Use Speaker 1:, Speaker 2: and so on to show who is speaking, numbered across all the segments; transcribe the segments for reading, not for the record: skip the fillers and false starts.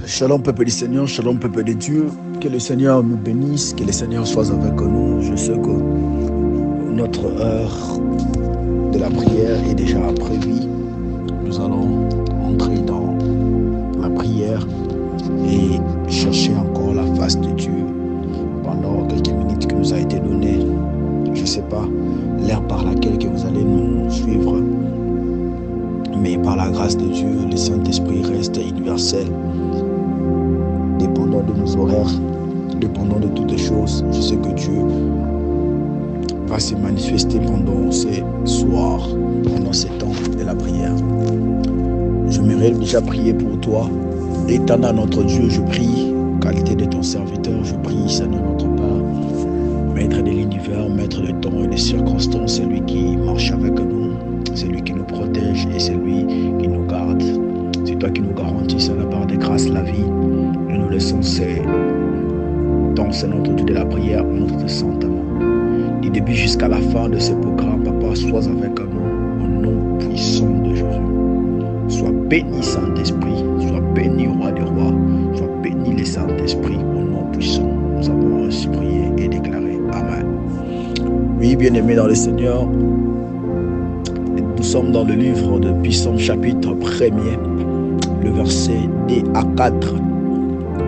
Speaker 1: Shalom peuple du Seigneur, shalom peuple de Dieu, que le Seigneur nous bénisse, que le Seigneur soit avec nous. Je sais que notre heure de la prière est déjà prévue. Nous allons entrer dans la prière et chercher encore la face de Dieu pendant quelques minutes qui nous a été données. Je ne sais pas l'heure par laquelle que vous allez nous suivre, mais par la grâce de Dieu, le Saint-Esprit reste universel. Dépendant de nos horaires, dépendant de toutes choses, je sais que Dieu va se manifester pendant ces soirs, pendant ces temps de la prière. J'aimerais déjà prier pour toi. Éternel notre Dieu, je prie, qualité de ton serviteur, je prie, Seigneur notre Père, Maître de l'univers, Maître des temps et des circonstances, c'est lui qui marche avec nous, c'est lui qui nous protège et c'est lui qui nous garde. C'est toi qui nous garantis, Seigneur, par des grâces, la vie. Nous laissons ces temps, c'est notre Dieu de la prière, notre sainte main. Du début jusqu'à la fin de ce programme, Papa, sois avec nous au nom puissant de Jésus. Sois béni, Saint-Esprit, sois béni, Roi des rois, sois béni, le Saint-Esprit, au nom puissant. Nous avons ainsi prié et déclaré. Amen. Oui, bien-aimés dans le Seigneur, nous sommes dans le livre de Psaume chapitre 1er, le verset D à 4.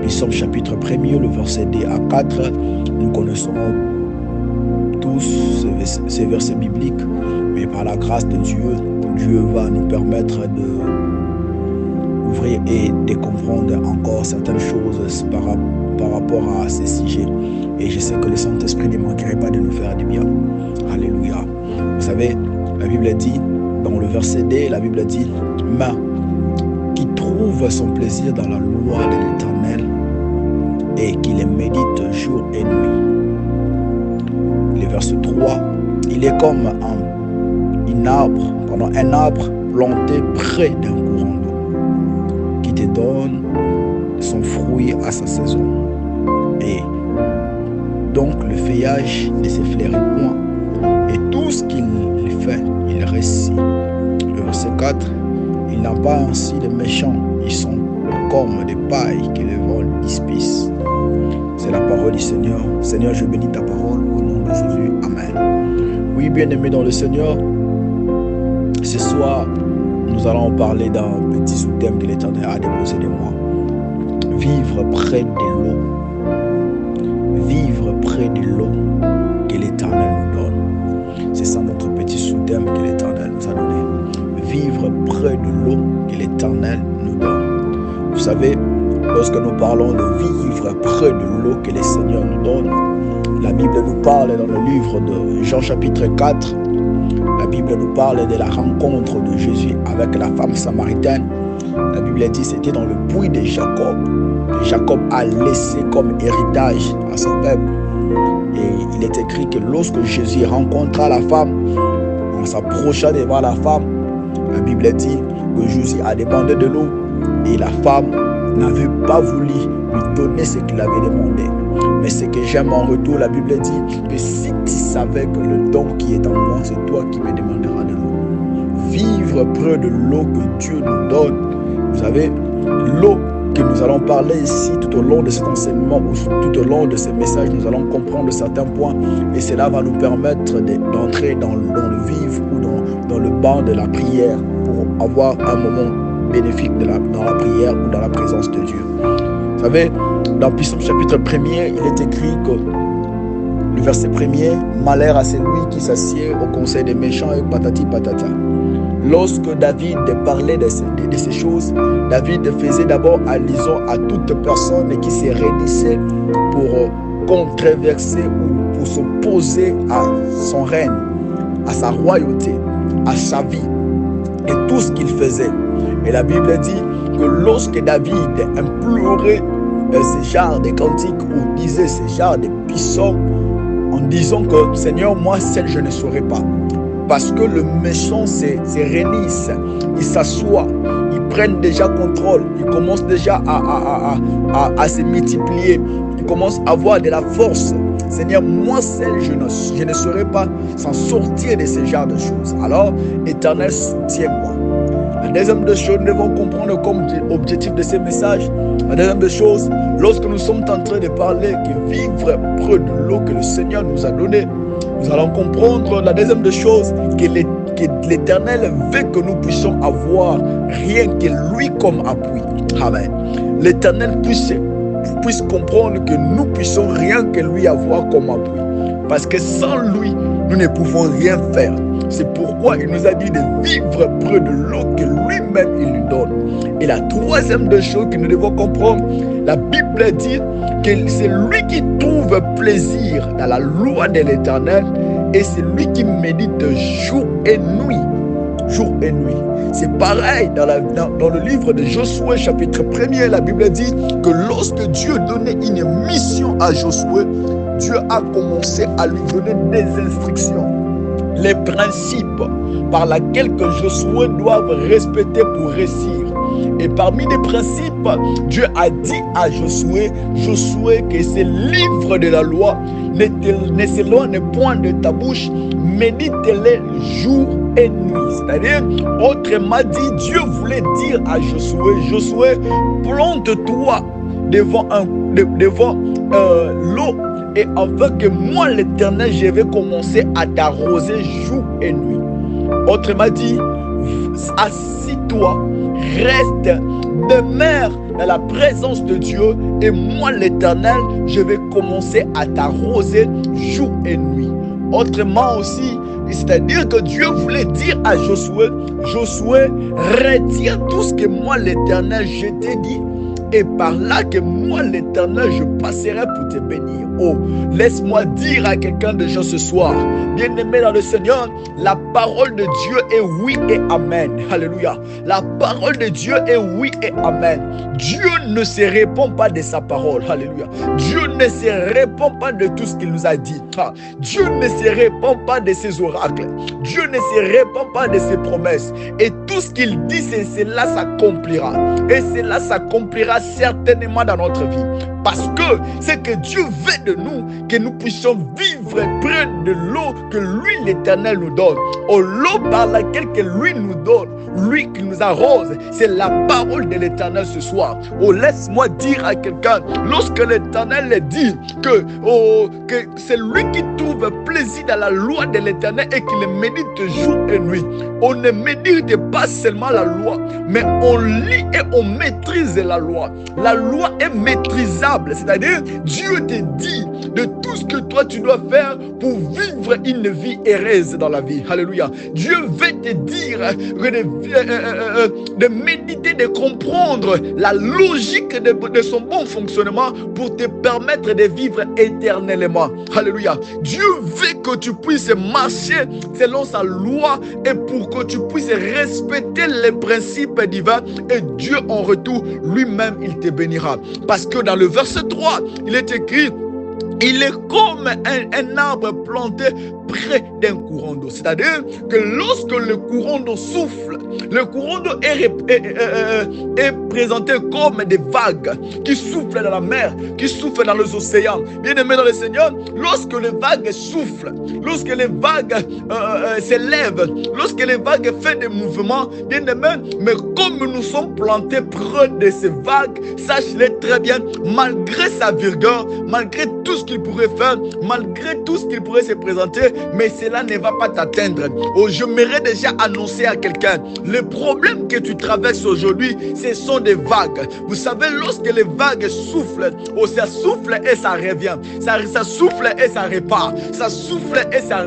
Speaker 1: Psaume chapitre 1er, le verset D à 4. Nous connaissons tous ces versets bibliques, mais par la grâce de Dieu, Dieu va nous permettre d'ouvrir et de comprendre encore certaines choses par rapport à ces sujets. Et je sais que le Saint-Esprit ne manquerait pas de nous faire du bien. Alléluia. Vous savez, la Bible dit, dans le verset D, la Bible dit, mais qui trouve son plaisir dans la loi de l'Éternel et qui les médite jour et nuit. Le verset 3, il est comme un arbre planté près d'un courant d'eau qui te donne son fruit à sa saison. Et donc le feuillage ne s'effleure point et tout ce qu'il fait, il réussit. Le verset 4, il n'a pas ainsi de méchants, ils sont comme des pailles que le vent disperse. C'est la parole du Seigneur. Seigneur, je bénis ta parole au nom de Jésus. Amen. Oui, bien-aimés dans le Seigneur, ce soir, nous allons parler d'un petit sous-thème que l'Éternel a déposé de moi. Vivre près de l'eau. Vivre près de l'eau que l'Éternel nous donne. C'est ça notre petit sous-thème que l'Éternel nous a donné. Vivre près de l'eau que l'Éternel nous donne. Vous savez, lorsque nous parlons de vivre près de l'eau que le Seigneur nous donne, la Bible nous parle dans le livre de Jean chapitre 4, la Bible nous parle de la rencontre de Jésus avec la femme samaritaine. La Bible dit que c'était dans le puits de Jacob, que Jacob a laissé comme héritage à son peuple. Et il est écrit que lorsque Jésus rencontra la femme, en s'approchant devant la femme, la Bible dit que Jésus a demandé de l'eau et la femme n'avait pas voulu lui donner ce qu'il avait demandé. Mais ce que j'aime en retour, la Bible dit que si tu savais que le don qui est en moi, c'est toi qui me demanderas de l'eau. Vivre près de l'eau que Dieu nous donne. Vous savez, l'eau que nous allons parler ici tout au long de cet enseignement ou tout au long de ce message, nous allons comprendre certains points et cela va nous permettre d'entrer dans le vivre ou dans le banc de la prière pour avoir un moment bénéfique dans la prière ou dans la présence de Dieu. Vous savez, dans Psaume chapitre 1er, il est écrit que le verset 1er, malheur à celui qui s'assied au conseil des méchants et patati patata. Lorsque David parlait de ces choses, David faisait d'abord allusion à toute personne qui se réunissait pour controverser ou pour s'opposer à son règne, à sa royauté, à sa vie et tout ce qu'il faisait. Et la Bible dit que lorsque David implorait ce genre de cantiques ou disait ce genre de psaumes en disant que Seigneur, moi seul je ne saurais pas. Parce que le méchant se réunissent, ils s'assoient, ils prennent déjà contrôle, ils commencent déjà à se multiplier, ils commencent à avoir de la force. Seigneur, moi seul je ne saurais pas s'en sortir de ce genre de choses. Alors, Éternel, soutiens-moi. La deuxième des choses, nous devons comprendre comme l'objectif de ces messages. La deuxième des choses, lorsque nous sommes en train de parler que vivre près de l'eau que le Seigneur nous a donnée, nous allons comprendre la deuxième des choses, que l'Éternel veut que nous puissions avoir rien que lui comme appui. Amen. L'Éternel puisse comprendre que nous puissions rien que lui avoir comme appui. Parce que sans lui, nous ne pouvons rien faire. C'est pourquoi il nous a dit de vivre près de l'eau que lui-même il nous donne. Et la troisième des choses que nous devons comprendre, la Bible dit que c'est lui qui trouve plaisir dans la loi de l'Éternel et c'est lui qui médite jour et nuit. Jour et nuit. C'est pareil dans le livre de Josué chapitre 1er, la Bible dit que lorsque Dieu donnait une mission à Josué, Dieu a commencé à lui donner des instructions, les principes par lesquels que Josué doit respecter pour réussir. Et parmi les principes, Dieu a dit à Josué que ce livre de la loi ne s'éloigne point de ta bouche, médite-les jour et nuit. C'est-à-dire, autrement dit, Dieu voulait dire à Josué, plante-toi devant l'eau, et afin que moi, l'Éternel, je vais commencer à t'arroser jour et nuit. Autrement dit, assis-toi, reste, demeure dans la présence de Dieu, et moi, l'Éternel, je vais commencer à t'arroser jour et nuit. Autrement aussi, c'est-à-dire que Dieu voulait dire à Josué, retiens tout ce que moi, l'Éternel, je t'ai dit, et par là que moi, l'Éternel, je passerai pour te bénir. Oh, laisse-moi dire à quelqu'un de gens ce soir, bien-aimé dans le Seigneur, la parole de Dieu est oui et amen. Alléluia. La parole de Dieu est oui et amen. Dieu ne se répond pas de sa parole. Alléluia. Dieu ne se répond pas de tout ce qu'il nous a dit. Dieu ne se répond pas de ses oracles. Dieu ne se répond pas de ses promesses. Et tout ce qu'il dit, cela s'accomplira. Et cela s'accomplira certainement dans notre vie. Parce que c'est que Dieu veut de nous, que nous puissions vivre près de l'eau que lui, l'Éternel, nous donne. Oh, l'eau par laquelle que lui nous donne, lui qui nous arrose, c'est la parole de l'Éternel ce soir. Oh, laisse-moi dire à quelqu'un, lorsque l'Éternel dit que c'est lui qui trouve plaisir dans la loi de l'Éternel et qu'il médite jour et nuit. On ne médite pas seulement la loi, mais on lit et on maîtrise la loi. La loi est maîtrisable, c'est-à-dire Dieu te dit de tout ce que toi tu dois faire pour vivre une vie heureuse dans la vie. Alléluia. Dieu veut te dire de méditer, de comprendre la logique de son bon fonctionnement pour te permettre de vivre éternellement. Alléluia. Dieu veut que tu puisses marcher selon sa loi et pour que tu puisses respecter les principes divins, et Dieu en retour lui-même il te bénira. Parce que dans le verset 3, il est écrit: il est comme un arbre planté près d'un courant d'eau. C'est-à-dire que lorsque le courant d'eau souffle, le courant d'eau est présenté comme des vagues qui soufflent dans la mer, qui soufflent dans les océans. Bien-aimés dans le Seigneur, lorsque les vagues soufflent, lorsque les vagues s'élèvent, lorsque les vagues font des mouvements, bien-aimés, mais comme nous sommes plantés près de ces vagues, sache-le très bien, malgré sa vigueur, malgré tout ce qu'il pourrait faire, malgré tout ce qu'il pourrait se présenter, mais cela ne va pas t'atteindre. Oh, je m'aimerais déjà annoncer à quelqu'un, le problème que tu traverses aujourd'hui, ce sont des vagues. Vous savez, lorsque les vagues soufflent, oh, ça souffle et ça revient. Ça souffle et ça repart. Ça souffle et ça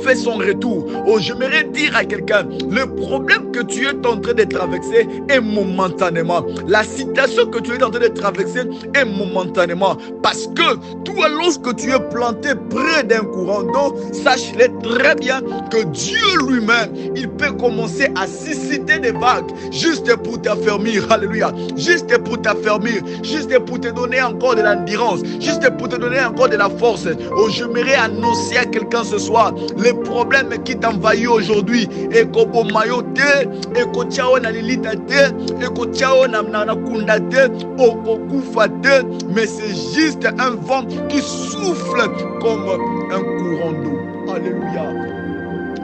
Speaker 1: fait son retour. Oh, j'aimerais dire à quelqu'un, le problème que tu es en train de traverser est momentanément. La situation que tu es en train de traverser est momentanément. Parce que toi, lorsque tu es planté près d'un courant d'eau, sache-le très bien que Dieu lui-même, il peut commencer à susciter des vagues juste pour t'affermir. Alléluia. Juste pour t'affermir, juste pour te donner encore de l'endurance, juste pour te donner encore de la force. Oh, j'aimerais annoncer à quelqu'un ce soir, les problèmes qui t'envahissent aujourd'hui, et kobo mayote, et kochao na lilita te, et kochao na kunda te, okokufa te, mais c'est juste un vent qui souffle comme un courant d'eau. Alléluia.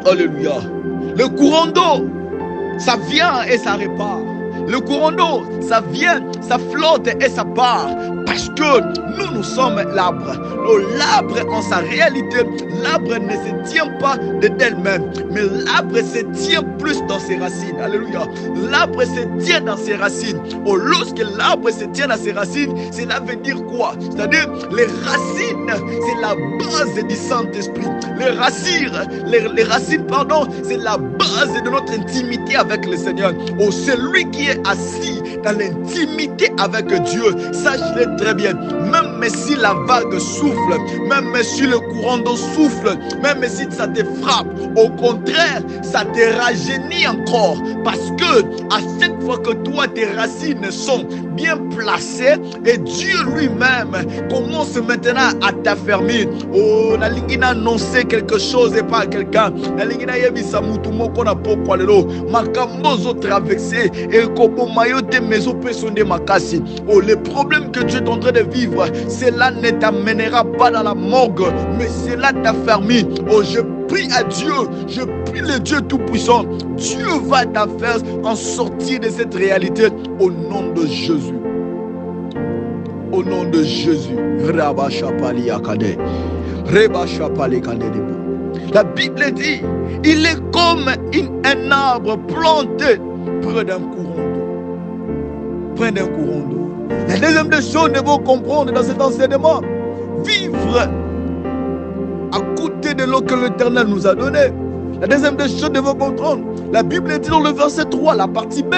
Speaker 1: Alléluia. Le courant d'eau, ça vient et ça repart. Le courant d'eau, ça vient, ça flotte et ça part. Parce que nous sommes l'arbre. L'arbre en sa réalité, l'arbre ne se tient pas d'elle-même, mais l'arbre se tient plus dans ses racines. Alléluia. L'arbre se tient dans ses racines. Lorsque l'arbre se tient dans ses racines, cela veut dire quoi? C'est-à-dire les racines, c'est la base du Saint-Esprit. Les racines, c'est la base de notre intimité avec le Seigneur. Celui qui est assis dans l'intimité avec Dieu, sache-le très bien, même si la vague souffle, même si le courant d'eau souffle, même si ça te frappe, au contraire, ça te rajeunit encore. Parce que à chaque fois que toi, tes racines sont bien placées, et Dieu lui-même commence maintenant à t'affermir. La ligne a annoncé quelque chose et pas à quelqu'un. La ligne a yebisa mutu moko na pokwa lelo. Makamozo traversé et kobo mayote mezo pesonde makasi. Les problèmes que tu es en train de vivre, cela ne t'amènera pas dans la morgue, mais cela t'affermit. Je prie à Dieu, je prie le Dieu Tout-Puissant. Dieu va t'en faire en sortir de cette réalité au nom de Jésus. Au nom de Jésus. La Bible dit, il est comme un arbre planté près d'un courant d'eau. Près d'un courant d'eau. La deuxième des choses que nous devons comprendre dans cet enseignement, vivre à côté de l'eau que l'Éternel nous a donné. La deuxième des choses que nous devons comprendre, la Bible dit dans le verset 3, la partie B,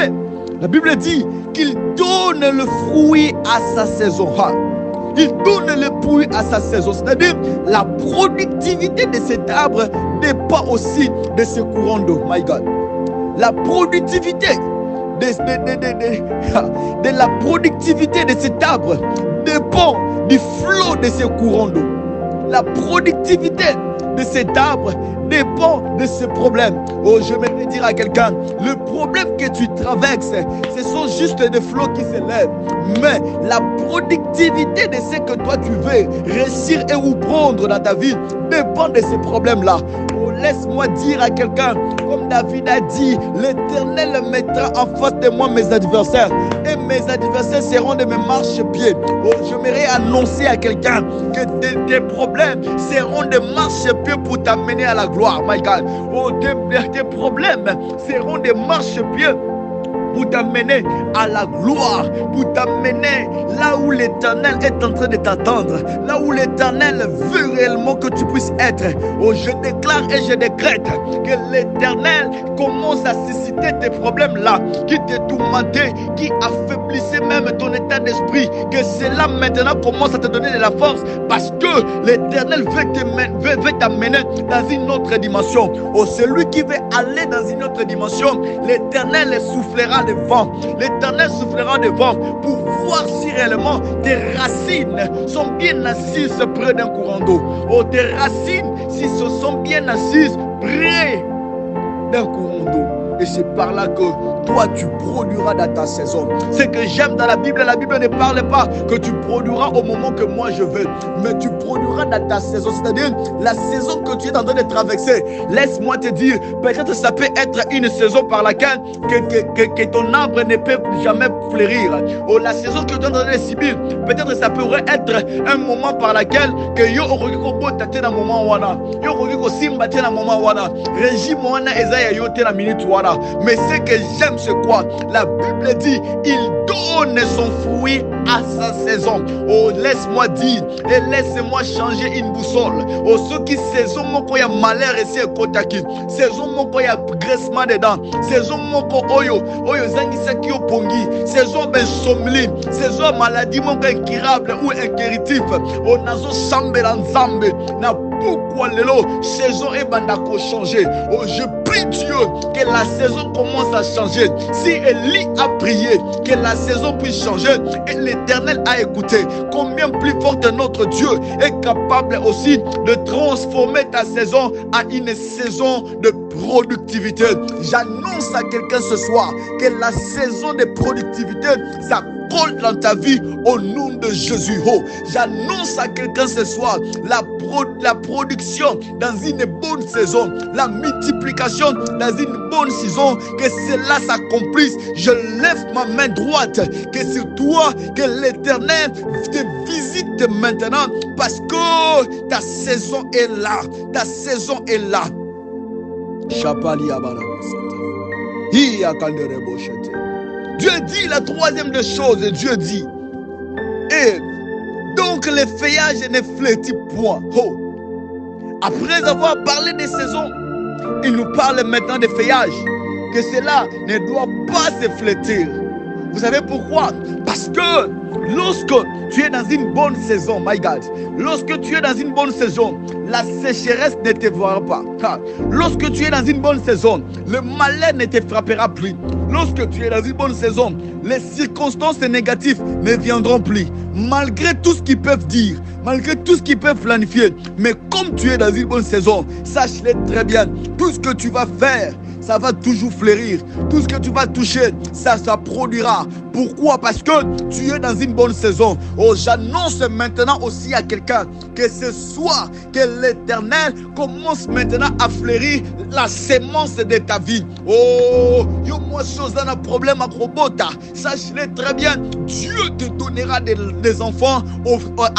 Speaker 1: la Bible dit qu'il donne le fruit à sa saison. Il donne le fruit à sa saison, c'est-à-dire la productivité de cet arbre dépend aussi de ce courant d'eau. My God, la productivité de la productivité de cet arbre dépend du flot de ce courant d'eau. La productivité de cet arbre dépend de ce problème. Je vais dire à quelqu'un, le problème que tu traverses, ce sont juste des flots qui s'élèvent. Mais la productivité de ce que toi tu veux réussir et ou prendre dans ta vie dépend de ces problèmes-là. Laisse-moi dire à quelqu'un, comme David a dit, l'Éternel mettra en face de moi mes adversaires et mes adversaires seront de mes marchepieds. J'aimerais annoncer à quelqu'un que tes problèmes seront des marchepieds pour t'amener à la gloire. My God. Tes problèmes seront des marchepieds pour t'amener à la gloire, pour t'amener là où l'Éternel est en train de t'attendre, là où l'Éternel veut réellement que tu puisses être. Je déclare et je décrète que l'Éternel commence à susciter tes problèmes là, qui te tourmentaient, qui affaiblissait même ton état d'esprit, que cela maintenant commence à te donner de la force, parce que l'Éternel veut t'amener dans une autre dimension. Celui qui veut aller dans une autre dimension, l'Éternel soufflera des vents. L'Éternel soufflera des vents pour voir si réellement tes racines sont bien assises près d'un courant d'eau. Tes racines, si ce sont bien assises près d'un courant d'eau. Et c'est par là que toi tu produiras dans ta saison. Ce que j'aime dans la Bible ne parle pas que tu produiras au moment que moi je veux, mais tu produiras dans ta saison, c'est-à-dire la saison que tu es en train de traverser. Laisse-moi te dire, peut-être ça peut être une saison par laquelle que ton arbre ne peut jamais fleurir. La saison que tu es en train de subir, peut-être ça pourrait être un moment par laquelle que yo oriko botate na moment wana, yo oriko simba te na moment wana, régime wana ezaya yo te na minute wana. Mais ce que j'aime, c'est quoi? La Bible dit, il donne son fruit à sa saison. Laisse-moi dire et laisse-moi changer une boussole. Ceux qui saison moko ya malheur et c'est kotaki, saison moko ya graissement dedans, saison moko oyo zangisa ki opongi, saison ben somli, saison maladie moko incurable ou inguéritif. Nazo sambela nzambe na pourquoi lelo saison et bandako changer. Je prie Dieu que la saison commence à changer. Si Élie a prié que la saison puisse changer et l'Éternel a écouté, combien plus fort notre Dieu est capable aussi de transformer ta saison à une saison de productivité. J'annonce à quelqu'un ce soir que la saison de productivité, ça récolte dans ta vie au nom de Jésus. Oh, j'annonce à quelqu'un ce soir la production dans une bonne saison, la multiplication dans une bonne saison, que cela s'accomplisse. Je lève ma main droite, que c'est toi que l'Éternel te visite maintenant, parce que ta saison est là. Ta saison est là. Dieu dit la troisième des choses, Dieu dit, et donc les feuillages ne flétissent point. Oh. Après avoir parlé des saisons, il nous parle maintenant des feuillages, que cela ne doit pas se flétrir. Vous savez pourquoi? Parce que lorsque tu es dans une bonne saison, my God, lorsque tu es dans une bonne saison, la sécheresse ne te verra pas. Lorsque tu es dans une bonne saison, le malheur ne te frappera plus. Lorsque tu es dans une bonne saison, les circonstances négatives ne viendront plus. Malgré tout ce qu'ils peuvent dire, malgré tout ce qu'ils peuvent planifier, mais comme tu es dans une bonne saison, sache-le très bien, tout ce que tu vas faire, ça va toujours fleurir. Tout ce que tu vas toucher, ça produira. Pourquoi? Parce que tu es dans une bonne saison. Oh, j'annonce maintenant aussi à quelqu'un que ce soir, que l'Éternel commence maintenant à fleurir la sémence de ta vie. Oh, yo moi chose dans un problème à Robota. Sache-le très bien, Dieu te donnera des enfants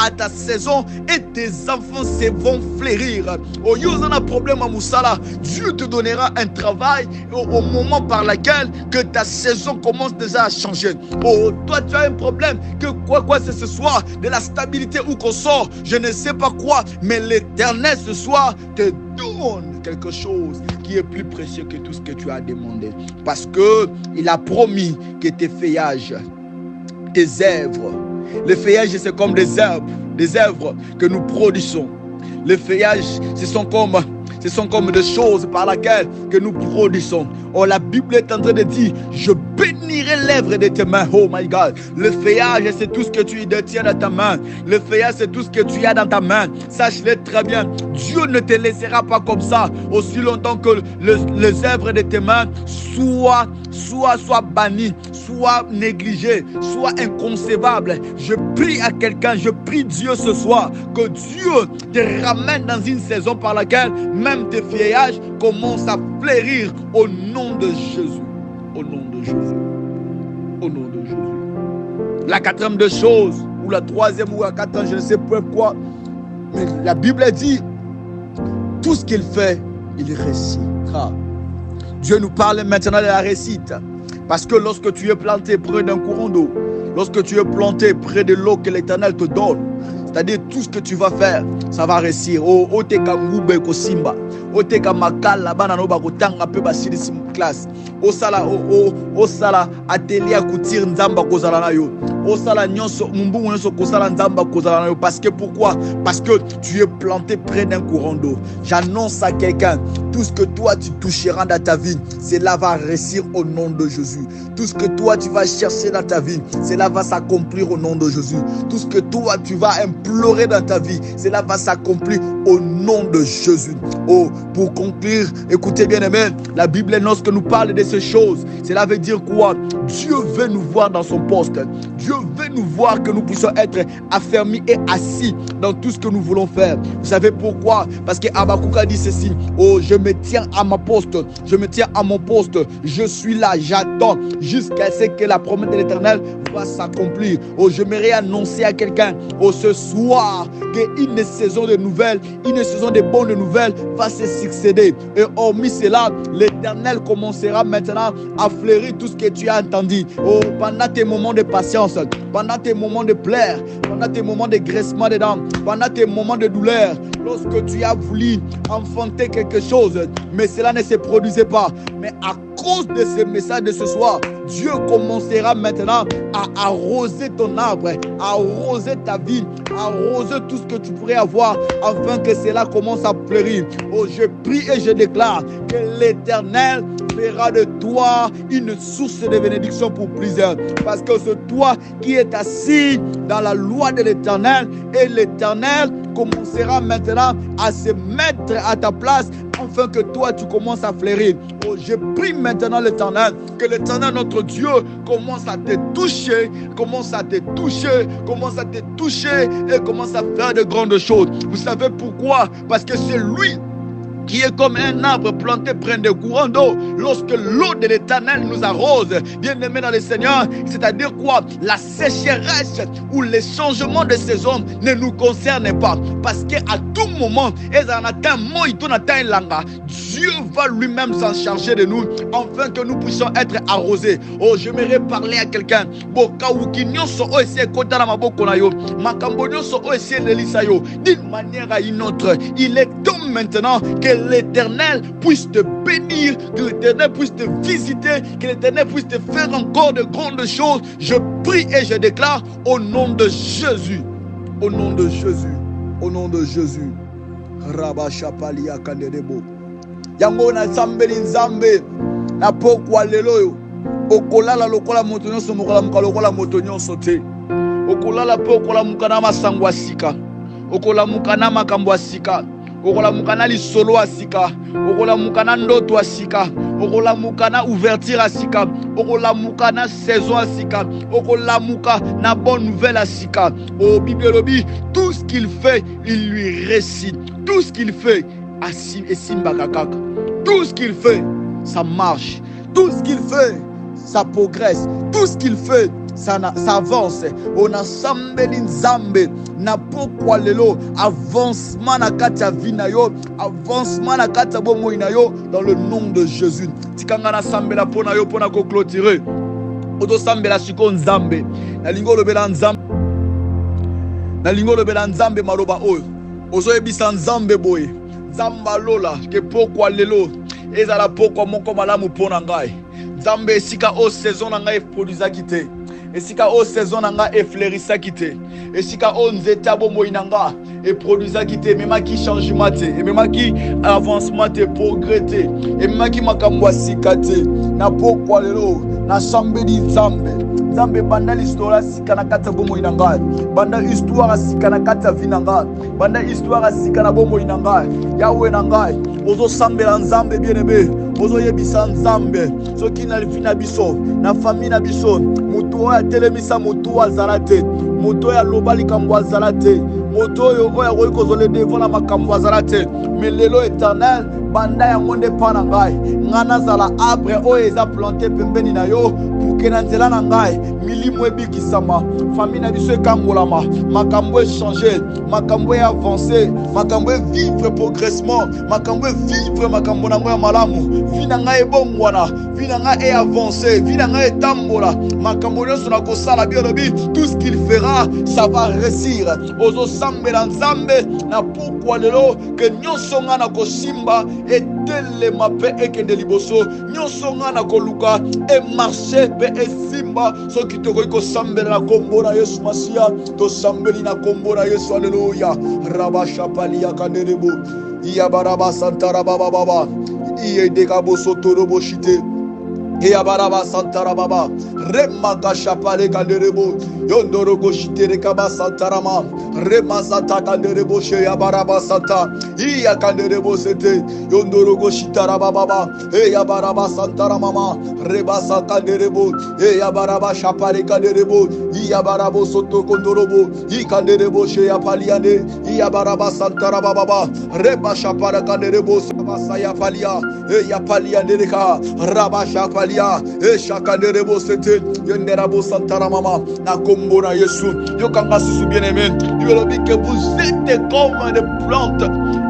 Speaker 1: à ta saison, et tes enfants vont fleurir. Oh, yo dans un problème à Moussala, Dieu te donnera un travail au moment par lequel que ta saison commence déjà à changer. Oh, toi tu as un problème, que quoi c'est ce soir, de la stabilité où qu'on sort, je ne sais pas quoi, mais l'Éternel ce soir te donne quelque chose qui est plus précieux que tout ce que tu as demandé, parce que il a promis que tes feuillages, tes œuvres, les feuillages c'est comme des œuvres que nous produisons. Les feuillages ce sont comme des choses par lesquelles que nous produisons. Oh, la Bible est en train de dire, je bénirai l'œuvre de tes mains. Oh my God. Le feuillage, c'est tout ce que tu détiens dans ta main. Le feuillage, c'est tout ce que tu as dans ta main. Sache-le très bien. Dieu ne te laissera pas comme ça aussi longtemps que les œuvres de tes mains soient bannies, soient négligées, soient inconcevables. Je prie à quelqu'un, je prie Dieu ce soir, que Dieu te ramène dans une saison par laquelle même tes feuillages commencent à fleurir au nom de Jésus. Au nom de Jésus. Au nom de Jésus. La quatrième des choses, ou la troisième ou la quatrième, je ne sais pas quoi, mais la Bible dit, tout ce qu'il fait, il réussit. Dieu nous parle maintenant de la réussite. Parce que lorsque tu es planté près d'un courant d'eau, lorsque tu es planté près de l'eau que l'Éternel te donne, c'est-à-dire tout ce que tu vas faire, ça va réussir. Oh, te kangube ko simba. Oh, te kamakala bana no bakotanga pe basili sim classe. Oh sala atelier kutir nzamba kozala na yo. Oh sala nyonso mumbu nyonso kozala nzamba kozala na yo. Parce que pourquoi? Parce que tu es planté près d'un courant d'eau. J'annonce à quelqu'un, tout ce que toi tu toucheras dans ta vie, cela va réussir au nom de Jésus. Tout ce que toi tu vas chercher dans ta vie, cela va s'accomplir au nom de Jésus. Tout ce que toi tu vas implorer dans ta vie, cela va s'accomplir au nom de Jésus. Oh, pour conclure, écoutez bien aimé, la Bible lorsque nous parle de ces choses, cela veut dire quoi? Dieu veut nous voir dans son poste. Dieu veut nous voir que nous puissions être affermis et assis dans tout ce que nous voulons faire. Vous savez pourquoi? Parce que Habakkuk a dit ceci: oh, je me tiens à ma poste, je me tiens à mon poste, je suis là, j'attends jusqu'à ce que la promesse de l'Éternel va s'accomplir. Oh, je m'aimerais annoncer à quelqu'un, oh, ce soir, qu'une saison de nouvelles, une saison de bonnes nouvelles va se succéder. Et hormis cela, l'Éternel commencera maintenant à fleurir tout ce que tu as entendu. Oh, pendant tes moments de patience, pendant tes moments de pleurs, pendant tes moments de graissement des dents, pendant tes moments de douleur, lorsque tu as voulu enfanter quelque chose, mais cela ne se produisait pas. Mais à cause de ce message de ce soir, Dieu commencera maintenant à arroser ton arbre, à arroser ta vie, à arroser tout ce que tu pourrais avoir, afin que cela commence à fleurir. Oh, je prie et je déclare que l'Éternel fera de toi une source de bénédiction pour plusieurs. Parce que c'est toi qui es assis dans la loi de l'Éternel, et l'Éternel commencera maintenant à se mettre à ta place, afin que toi tu commences à fleurir. Oh, je prie maintenant l'Éternel, que l'Éternel notre Dieu commence à te toucher, commence à te toucher et commence à faire de grandes choses. Vous savez pourquoi? Parce que c'est lui qui est comme un arbre planté près des courants d'eau. Lorsque l'eau de l'Éternel nous arrose, bien-aimés dans le Seigneur, c'est-à-dire quoi? La sécheresse ou les changements de saison ne nous concernent pas. Parce qu'à tout moment, Dieu va lui-même s'en charger de nous, afin que nous puissions être arrosés. Oh, j'aimerais parler à quelqu'un. D'une manière à une autre, il est temps maintenant que l'Éternel puisse te bénir, que l'Éternel puisse te visiter, que l'Éternel puisse te faire encore de grandes choses. Je prie et je déclare au nom de Jésus. Au nom de Jésus. Au nom de Jésus. Rabba Shapalia Kanderebo. Yango na sambeli nzambe na pokwa lelo yo. Okolala lokola motonyo so mokola lokola motonyo sote. Okolala pokwa mukana masango asika. Okola mukana makambo asika. Okola mukana lisolo asika. Okola mukana ndoto asika. Okola mukana ouverture asika. Okola mukana saison asika. Okola muka na bonne nouvelle asika. Au Bible lobi, tout ce qu'il fait, il lui récite. Tout ce qu'il fait, tout ce qu'il fait, ça marche. Tout ce qu'il fait, ça progresse. Tout ce qu'il fait, ça avance. On a sambeli nzambe na pokwa lelo, avancement na kati ya vie na yo, avancement na kati ya bomoi na yo, dans le nom de Jésus. Tikanga na sambela pona yo pona ko clôturer. Oto sambela siko nzambe. Na lingo lobela nzambe. Na lingo lobela nzambe maloba oyo. Ozo ebisa nzambe boye. Nzamba lola ke pokwa lelo. Ezala pokwa moko malamu pona ngai. Nzambe esika o saison na ngai produisa kite. Esika o saison na ngai efleurisa kite. Esika o nzete bomoi na ngai et produisa kite. Mema ki changement te. Et mema ki avancement te progresser. Et mema ki makambo asika te. Na pokwa lelo. Na sambeli nzambe. Nzambe banda l'histoire sika na kata bomoi na ngai. Banda histoire sika na kata vi na ngai. Banda histoire sika na bomoi na ngai. Yawe na ngai. Ozo sambela nzambe bien-aimé. Ozo yebisa nzambe. Soki na lifi na biso, na famille na biso. Mutu oya telemisa mutu azala te. Mutu oya lobali kambo azala te. Mutu oya koyi kozole devant na makambo azala te. Mais lelo éternel, banda ya monde pa na ngai. Ngana zala arbre oyo eza planté pembeni na yo. Puke na nzela na ngai. Milimo ebikisama. Famille na biso ekangolama. Makambo échanger. Makambo avancer. Makambo vivre progressement. Makambo vivre makambo na ngoya malamu. Vie na ngai ebongwana. Vie na ngai avancer. Vie na ngai etambola. Makambo nyonso na kosala biolobi. Tout ce qu'il fera, ça va réussir. Ozo sambela nzambe na pokwa lelo que nyonso nga na kosimba etelema pe ekende liboso. Nyonso nga na koluka e marcher pe esimba soki tokoki kosambela na kombo na Yesu Masia. Tosambeli na kombo na Yesu. Alleluia. Rabba Shapalia Kanerebo. Iya baraba santara baba baba. Iye dekabo sotorobo shite. Iya baraba santara baba. Rema gashapale kanderebo. Yondoro goshite rekaba santarama. Rema santa kanderebo she ya baraba santa. Iya kanderebo sete. Yondoro goshitara baba. Iya baraba santara mama. Reba sakanderebo. Iya baraba shapale kanderebo. Iya barabo soto kondorobo. Iya kanderebo she ya paliane. Iya baraba santara baba. Reba shapara kanderebo. Sabasaya palia. Iya paliane reka. Raba shapalia. Shakanderebo sete. Yenderabo santara mama. Na kombo na Yesu. Yo kanga susu bien-aimé. Dieu le dit que vous êtes comme des plantes.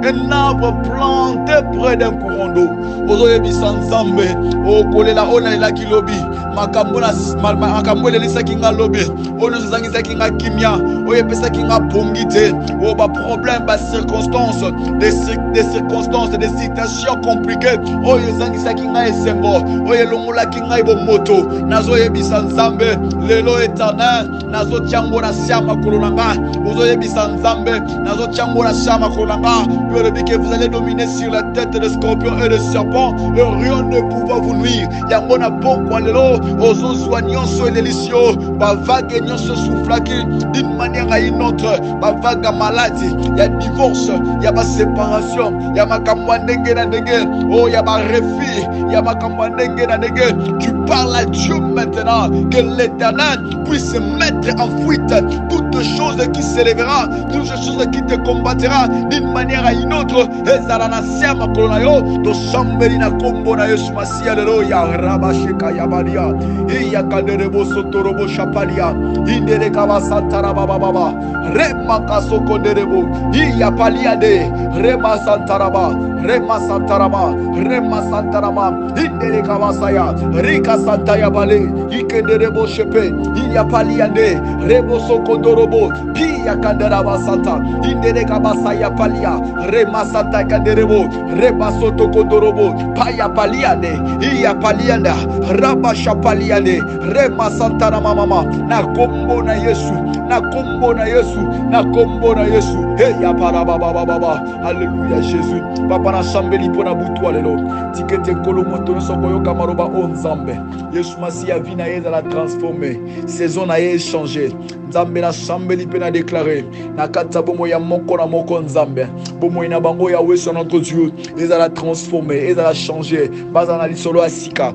Speaker 1: Un arbre planté près d'un courant d'eau. Ozo yebisa nzambe. O kolela ona ila kilobi. Makambo le lisa kinga lobi. Ono zangisa kinga kimia. O yepesa kinga pongite. O ba problème, ba circonstances, des circonstances, des situations compliquées. O yezangisa kinga esengo. O yelongola kinga ibo moto. Nazo yebisa nzambe. Lelo éternel. Nazo tiango na siama kolonanga. Ozo yebisa nzambe. Nazo tiango na siama kolonanga. lui a dit que vous allez dominer sur la tête des scorpions et des serpents, et rien ne pourra vous nuire. Yangona pourquoi lelo, aux soignants sur les liciaux, ma vague se soufflaki d'une manière à une autre, ma vague maladie, il y a divorce, il y a ma séparation, il y a ma kamwanenge na nenge, oh il y a ma refus, il y a ma kamwanenge na nenge. Tu parles à Dieu maintenant, que l'Éternel puisse mettre en fuite toutes choses qui s'élèvera, toutes choses qui te combattra d'une manière à une autre. Ezalanasia makolonayo, to sambeli na kombo na Yesu Masia lelo ya rabashika ya badia, iya kaderebo sotorobo shapalia, indere kabasantara baba baba, rema kasoko derebo, iya palia de, rema santaraba, rema santarama, rema santarama, indere kabasaya, rika santaya bale, ikenderebo shepe, iya palia de, rebo soko dorobo, pia kanderaba santa, indere kabasaya palia, rema santa kanderebo, reba soto kodorobo, paya palia de, iya palia da, raba shapalia de, rema santana mama, na kombo na Yesu, na kombo na Yesu, na kombo na Yesu, hey ya para baba baba, alléluia Jésus, papa na sambeli pona butu alelo, tikete kolomoto soko yoka maroba onzambe, Yesu Masia vina yeza la transformer, saison na ye changer, nzambe na sambeli pena déclarer, na kata bomo ya moko na moko nzambe, bomo ina bango ya weso notre Dieu, eza la transformer, eza la changer, bazana lisolo asika,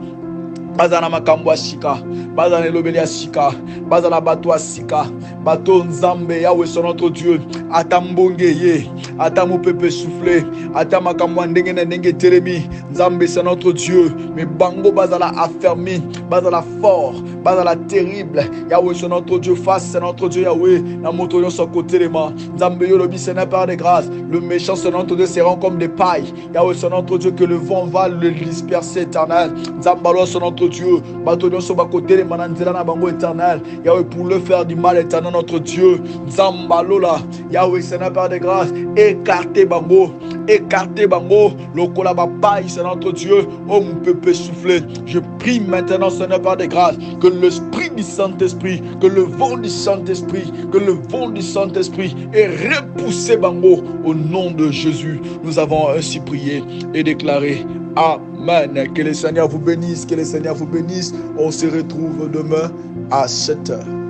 Speaker 1: bazana makambo asika, bazana elobeli asika, bazana bato asika, bato nzambe yawe son notre Dieu, ata mbonge ye, ata mopepe soufflé, ata makambo ndenge na ndenge telemi, nzambe c'est notre Dieu, mais bango bazala affermi, bazala fort, bazala terrible, yawe son notre Dieu face, c'est notre Dieu Yahweh, na moto yon son côté les mains, nzambe yo lobi c'est pas de grâce, le méchant c'est notre Dieu seront comme des pailles, yawe son notre Dieu que le vent va le disperser éternel, nzambalo son notre Dieu, bato yon son côté les mains, nzela na bango éternel, yawe pour le faire du mal éternel notre Dieu, nzambalo là, Yahweh Seigneur Père de grâce, écartez bango, lokola paille c'est notre Dieu, oh mon peuple soufflé, je prie maintenant Seigneur Père de grâce, que l'esprit du Saint-Esprit, que le vent du Saint-Esprit, est repoussé bango au nom de Jésus. Nous avons ainsi prié et déclaré Amen. Que le Seigneur vous bénisse, On se retrouve demain à 7h.